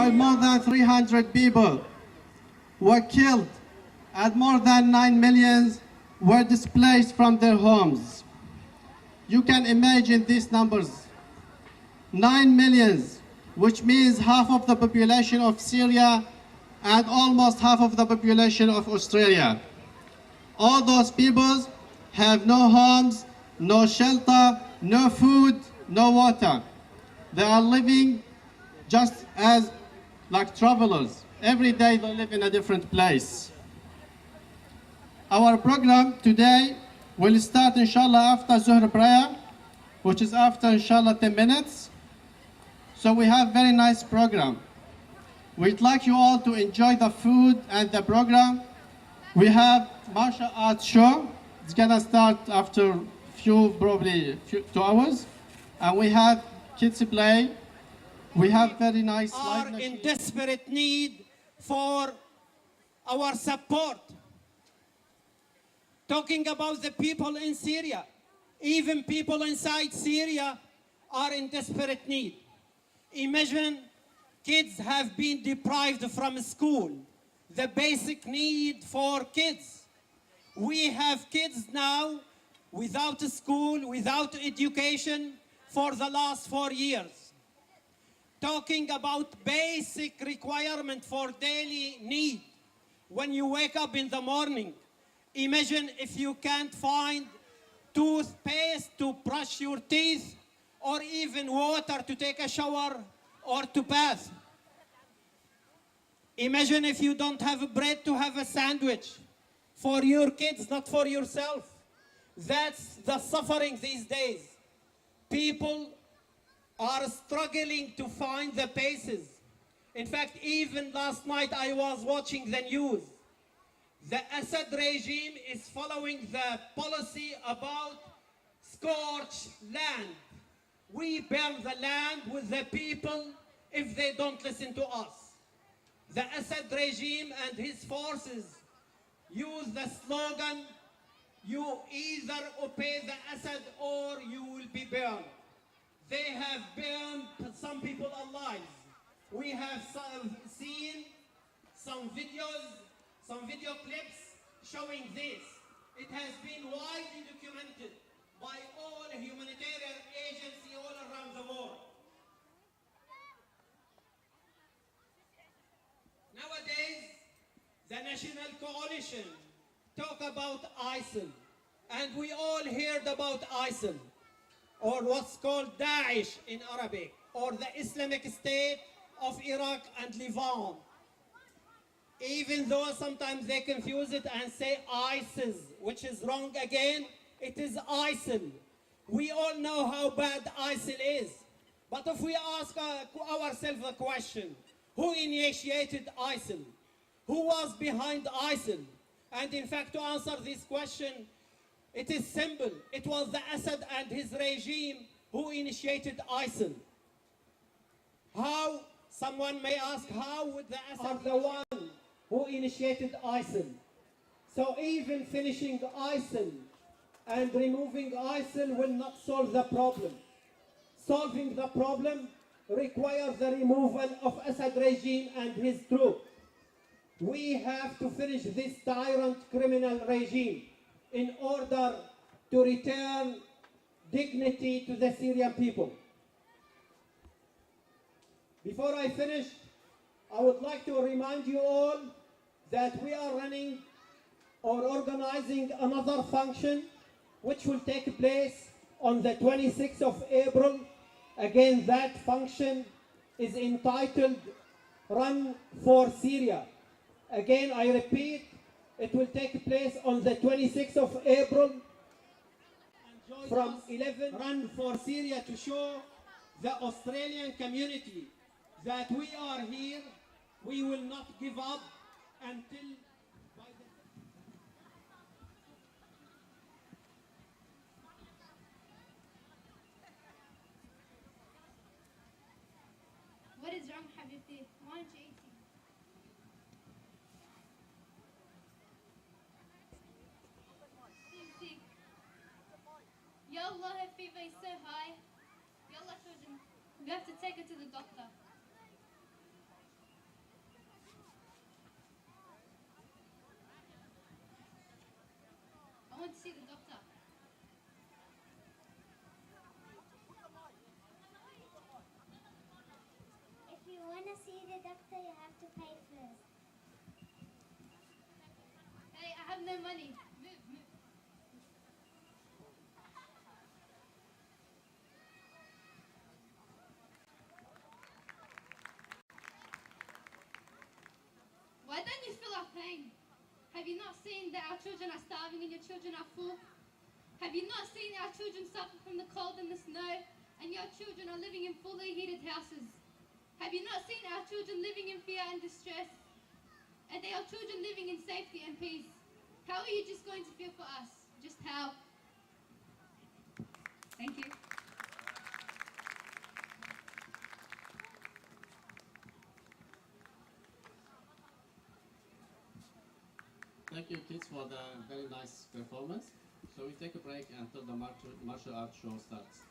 where more than 300 people were killed and more than 9 million were displaced from their homes. You can imagine these numbers. 9 million, which means half of the population of Syria and almost half of the population of Australia. All those people have no homes, no shelter, no food, no water. They are living just as like travelers. Every day they live in a different place. Our program today will start inshallah after Zuhr prayer, which is after inshallah 10 minutes. So we have very nice program. We'd like you all to enjoy the food and the program. We have martial arts show. It's gonna start after probably 2 hours. And we have kids play. We have very nice are in desperate need for our support. Talking about the people in Syria, even people inside Syria are in desperate need. Imagine kids have been deprived from school, the basic need for kids. We have kids now without school, without education for the last 4 years. Talking about basic requirement for daily need. When you wake up in the morning, imagine if you can't find toothpaste to brush your teeth or even water to take a shower or to bath. Imagine if you don't have bread to have a sandwich for your kids, not for yourself. That's the suffering these days. People are struggling to find the paces. In fact, even last night I was watching the news. The Assad regime is following the policy about scorched land. We burn the land with the people if they don't listen to us. The Assad regime and his forces use the slogan, you either obey the Assad or you will be burned. They have burned some people alive. We have seen some video clips showing this. It has been widely documented by all humanitarian agencies all around the world. Nowadays, the National Coalition talk about ISIL, and we all heard about ISIL, or what's called Daesh in Arabic, or the Islamic State of Iraq and Levant. Even though sometimes they confuse it and say ISIS, which is wrong again, it is ISIL. We all know how bad ISIL is. But if we ask ourselves a question, who initiated ISIL? Who was behind ISIL? And in fact, to answer this question, it is simple. It was the Assad and his regime who initiated ISIL. How? Someone may ask, how would the Assad the one who initiated ISIL? So even finishing ISIL and removing ISIL will not solve the problem. Solving the problem requires the removal of Assad regime and his troops. We have to finish this tyrant criminal regime in order to return dignity to the Syrian people. Before I finish, I would like to remind you all that we are running or organizing another function which will take place on the 26th of April. Again, that function is entitled Run for Syria. Again, I repeat, it will take place on the 26th of April from 11. Run for Syria to show the Australian community that we are here, we will not give up until What is wrong, Habibti? Why aren't you eating? Sick. Yallah, her fever is so high. Yallah, children, we have to take her to the doctor. want to see the doctor. If you want to see the doctor, you have to pay first. Hey, I have no money. Move, move. Why don't you feel our pain? Have you not seen that our children are starving and your children are full? Have you not seen our children suffer from the cold and the snow and your children are living in fully heated houses? Have you not seen our children living in fear and distress? And they are children living in safety and peace. How are you just going to feel for us? Just how? Thank you. Thank you, kids, for the very nice performance. So we take a break until the martial arts show starts.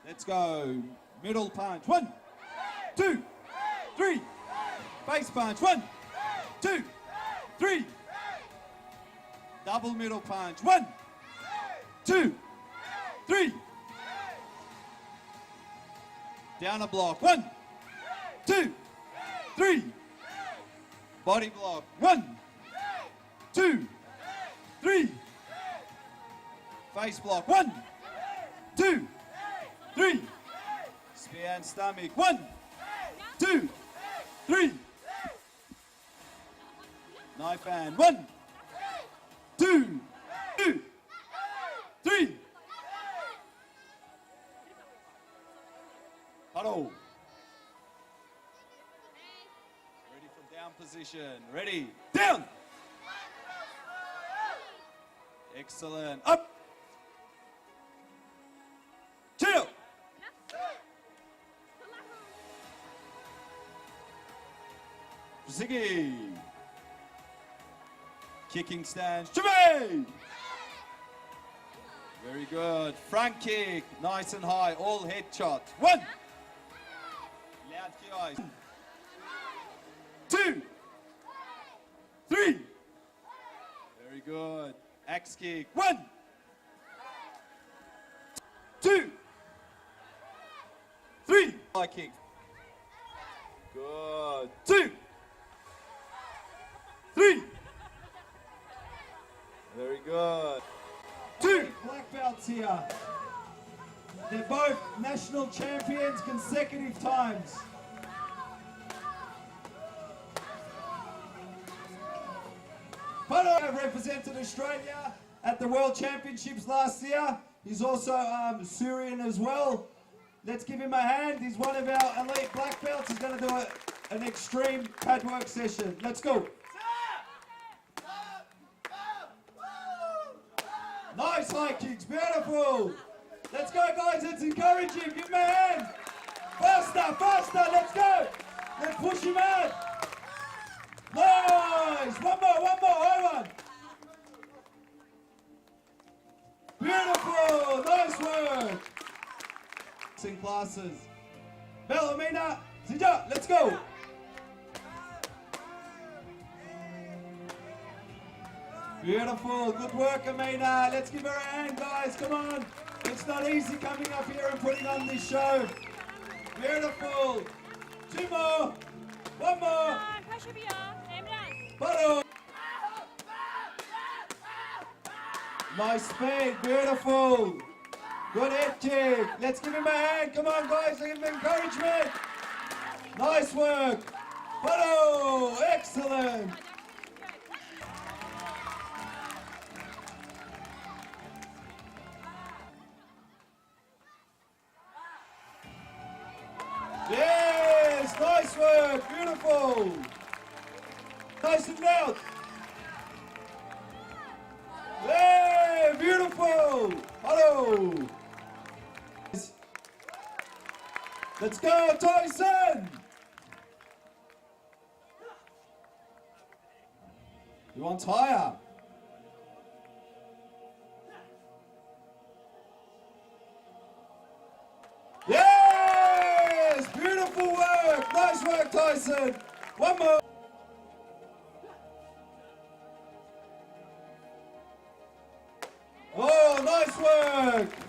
Let's go. Middle punch. 1, 2, 3. Face punch. 1, 2, 3. Double middle punch. 1, 2, 3. Down a block. 1, 2, 3. Body block. 1, 2, 3. Face block. 1, 2, 3. Spear and stomach. 1, 2, 3. Knife hand. 1, 2, 3. Huddle. Ready for down position. Ready. Down. Excellent. Up. Chill. Ziggy. Kicking stance. Jimmy. Very good. Front kick. Nice and high. All head shot. 1. Loud key eyes. 2. 3. Very good. Axe kick. 1. 2. 3. High kick. Good. 2. 3. Very good. 2. Black belts here. They're both national champions consecutive times. Pano represented Australia at the World Championships last year. He's also Syrian as well. Let's give him a hand. He's one of our elite black belts. He's going to do an extreme pad work session. Let's go. Nice high kicks, beautiful. Let's go, guys, let's encourage him. Give him a hand. Faster, faster, let's go. Let's push him out. Nice. One more, high one. Beautiful, nice work. In classes. Bellamina, Zija, let's go. Beautiful, good work, Amina. Let's give her a hand, guys. Come on. It's not easy coming up here and putting on this show. Beautiful. 2 more. 1 more. Bottom. Nice speed. Beautiful. Good head kick. Let's give him a hand. Come on, guys. Give him encouragement. Nice work. Bravo. Excellent. Yes. Nice work. Beautiful. Nice and out. Hey, beautiful. Hello. Let's go, Tyson. You want higher? Yes, beautiful work. Nice work, Tyson. One more. Oh, nice work.